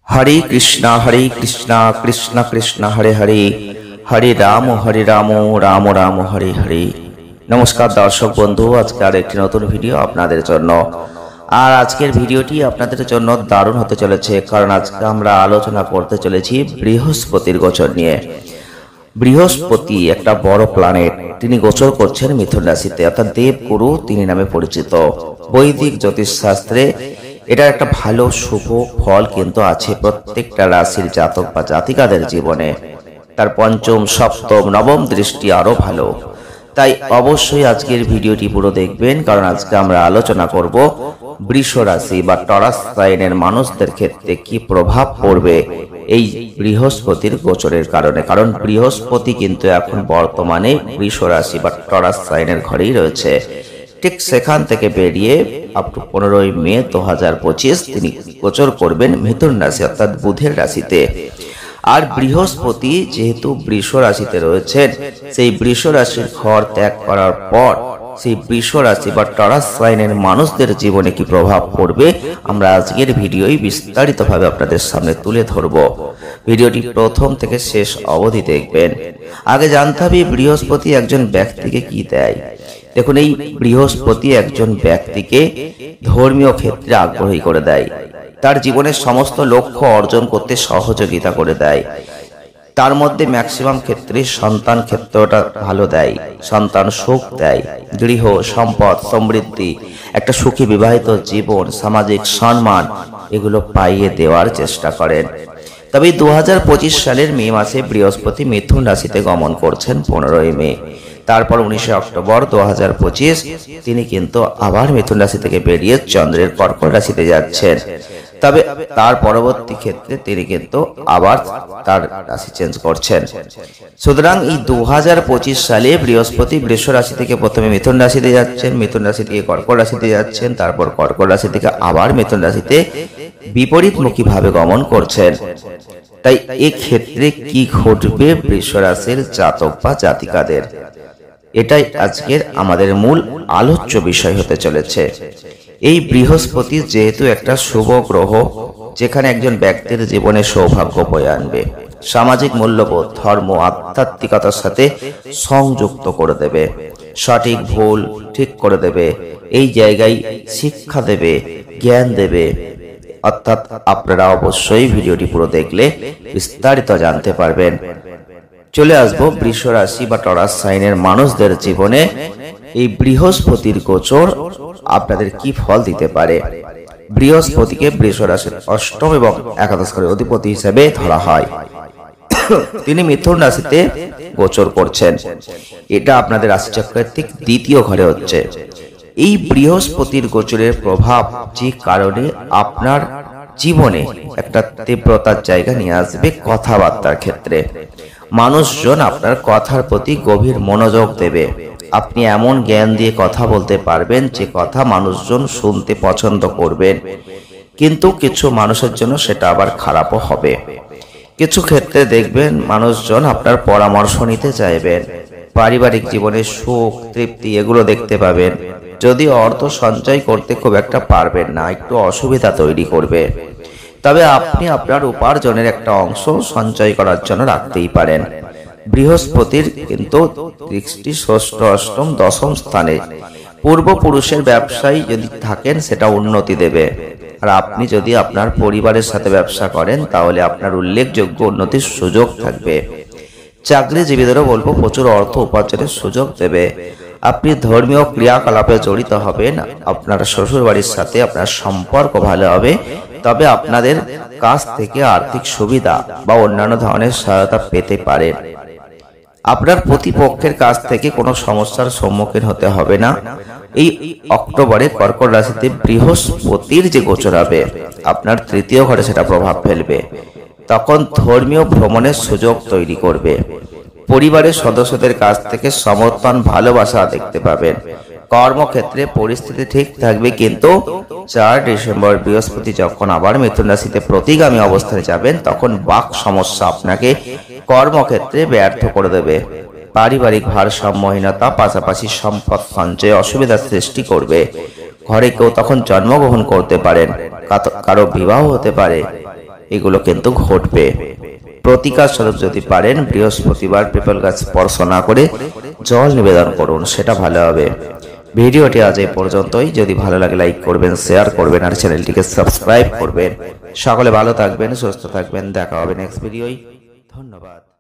हरे कृष्णा कृष्ण कृष्ण हरे हरे हरे राम राम राम हरे हरे। नमस्कार दर्शक बंधु, आज के आरेकटी नतून भिडियो आपनादेर जन्य। আর আজকের ভিডিওটি আপনাদের জন্য দারুণ হতে চলেছে, কারণ আজকে আমরা আলোচনা করতে চলেছি বৃহস্পতির গোচর নিয়ে। বৃহস্পতি একটা বড় প্ল্যানেট, তিনি গোচর করছেন মিথুন রাশিতে, অর্থাৎ দেবগুরু তিনি নামে পরিচিত। বৈদিক জ্যোতিষ শাস্ত্রে এটা একটা ভালো শুভ ফল কিন্তু আছে প্রত্যেকটা রাশির জাতক বা জাতিকাদের জীবনে। তার পঞ্চম, সপ্তম, নবম দৃষ্টি আরো ভালো। তাই অবশ্যই আজকের ভিডিওটি পুরো দেখবেন, কারণ আজকে আমরা আলোচনা করব বৃষ রাশি বা টরাস সাইনের মানুষদের ক্ষেত্রে কি প্রভাব পড়বে এই বৃহস্পতির গোচরের কারণে। কারণ বৃহস্পতি কিন্তু এখন বর্তমানে বৃষ রাশি বা টরাস সাইনের ঘরেই রয়েছে। ঠিক সেখান থেকে বেরিয়ে আপ টু 15 মে 2025 তিনি গোচর করবেন মিথুন রাশি অর্থাৎ বুধের রাশিতে। আর বৃহস্পতি যেহেতু বৃষ রাশিতে রয়েছেন, সেই বৃষ রাশির ঘর ত্যাগ করার পর সেই বৃষ রাশি বা টরাস সাইনের মানুষদের জীবনে কি প্রভাব পড়বে আমরা আজকের ভিডিওই বিস্তারিতভাবে আপনাদের সামনে তুলে ধরব। ভিডিওটি প্রথম থেকে শেষ অবধি দেখবেন। আগে জানতে হবে বৃহস্পতি একজন ব্যক্তিকে কি দেয়। দেখুন, এই বৃহস্পতি একজন ব্যক্তিকে ধর্মীয় ক্ষেত্রে আগ্রহী করে দেয়, তার জীবনের সমস্ত লক্ষ্য অর্জন করতে সহযোগিতা করে দেয়। তার মধ্যে ম্যাক্সিমাম ক্ষেত্রে সন্তান ক্ষেত্রটা ভালো দেয়, সন্তান সুখ দেয়, গৃহ সম্পদ সমৃদ্ধি, একটা সুখী বিবাহিত জীবন, সামাজিক সম্মান এগুলো পাইয়ে দেওয়ার চেষ্টা করেন। তবে 2025 সালের মে মাসে বৃহস্পতি মিথুন রাশিতে গমন করছেন 15 মে। তারপর 19 অক্টোবর 2025 তিনি কিন্তু আবার মিথুন রাশি থেকে বেরিয়ে চন্দ্রের কর্কট রাশিতে যাচ্ছেন। তবে তার পরবর্তী ক্ষেত্রে তিনি কিন্তু আবার তার রাশি চেঞ্জ করছেন। সুতরাং এই 2025 সালে বৃহস্পতি বৃষ রাশি থেকে প্রথমে মিথুন রাশিতে যাচ্ছেন, মিথুন রাশি থেকে কর্কট রাশিতে যাচ্ছেন, তারপর কর্কট রাশি থেকে আবার মিথুন রাশিতে বিপরীতমুখী ভাবে গমন করছেন। তাই এই ক্ষেত্রে কি ঘটবে বৃষ রাশির জাতক বা জাতিকাদের, এটাই আজকের আমাদের মূল আলোচ্য বিষয় হতে চলেছে। এই বৃহস্পতি যেহেতু একটা শুভ গ্রহ, যেখানে একজন ব্যক্তির জীবনে সৌভাগ্য বয়ে আনবে, সামাজিক মূল্যবোধ, ধর্ম, আধ্যাত্মিকতার সাথে সংযুক্ত করে দেবে, সঠিক ভুল ঠিক করে দেবে, এই জায়গায় শিক্ষা দেবে, জ্ঞান দেবে। অর্থাৎ আপনারা অবশ্যই ভিডিওটি পুরো দেখলে বিস্তারিত জানতে পারবেন। চলে আসবো বৃষ রাশি বা টরাস সাইনের মানুষদের জীবনে এই বৃহস্পতির গোচর আপনাদের কি ফল দিতে পারে। বৃহস্পতিকে বৃষ রাশির অষ্টম এবং একাদশ ঘরের অধিপতি হিসেবে ধরা হয়। তিনি মিথুন রাশিতে গোচর করছেন, এটা আপনাদের রাশিচক্রের ঠিক দ্বিতীয় ঘরে হচ্ছে। এই বৃহস্পতির গোচরের প্রভাব যে কারণে আপনার জীবনে একটা তীব্রতার জায়গা নিয়ে আসবে কথাবার্তার ক্ষেত্রে। মানুষজন আপনার কথার প্রতি গভীর মনোযোগ দেবে। আপনি এমন জ্ঞান দিয়ে কথা বলতে পারবেন যে কথা মানুষজন শুনতে পছন্দ করবেন, কিন্তু কিছু মানুষের জন্য সেটা আবার খারাপও হবে। কিছু ক্ষেত্রে দেখবেন মানুষজন আপনার পরামর্শ নিতে চাইবেন, পারিবারিক জীবনে সুখ তৃপ্তি এগুলো দেখতে পাবেন। যদি অর্থ সঞ্চয় করতে খুব একটা পারবেন না, একটু অসুবিধা তৈরি করবে। তবে আপনি আপনার উপার্জনের একটা অংশ সঞ্চয় করার জন্য রাখতেই পারেন। বৃহস্পতির কিন্তু দৃষ্টি ষষ্ঠ, অষ্টম, দশম স্থানে। পূর্বপুরুষের ব্যবসায় যদি থাকেন সেটা উন্নতি দেবে। আর আপনি যদি আপনার পরিবারের সাথে ব্যবসা করেন তাহলে আপনার উল্লেখযোগ্য উন্নতির সুযোগ থাকবে। চাকরিজীবীদেরও বলবো প্রচুর অর্থ উপার্জনের সুযোগ দেবে। আপনি ধর্মীয় ক্রিয়াকলাপে জড়িত হবেন, আপনার শ্বশুর বাড়ির সাথে আপনার সম্পর্ক ভালো হবে। তবে আপনাদের কাছ থেকে আর্থিক সুবিধা বা অন্যান্য ধরনের সহায়তা পেতে পারেন। আপনার প্রতিপক্ষের কাছ থেকে কোনো সমস্যার সম্মুখীন হতে হবে না। এই অক্টোবরে কর্কট রাশিতে বৃহস্পতির যে গোচর হবে আপনার তৃতীয় ঘরে সেটা প্রভাব ফেলবে। তখন ধর্মীয় ভ্রমণের সুযোগ তৈরি করবে। পরিবারের সদস্যদের কাছ থেকে সমর্থন ভালোবাসা দেখতে পাবেন। কর্মক্ষেত্রে পরিস্থিতি ঠিক থাকবে, কিন্তু 4 ডিসেম্বর বৃহস্পতি যখন আবার মিথুন রাশিতে প্রতিগামী অবস্থায় যাবেন তখন বাক সমস্যা আপনাকে কর্মক্ষেত্রে ব্যর্থ করে দেবে। পারিবারিক ভারসাম্যহীনতা, পাশাপাশি সম্পদ সঞ্চয়ে অসুবিধার সৃষ্টি করবে। ঘরে কেউ তখন জন্মগ্রহণ করতে পারেন, কারো বিবাহ হতে পারে। এগুলো কিন্তু ঘটবে। প্রতিকার স্বরূপ যদি পারেন বৃহস্পতিবার পিপল গাছ স্পর্শ না করে জল নিবেদন করুন, সেটা ভালো হবে। ভিডিওটি আজ এই পর্যন্তই। যদি ভালো লাগে লাইক করবেন, শেয়ার করবেন আর চ্যানেলটিকে সাবস্ক্রাইব করবেন। সকলে ভালো থাকবেন, সুস্থ থাকবেন, দেখা হবে নেক্সট ভিডিওয়। ধন্যবাদ।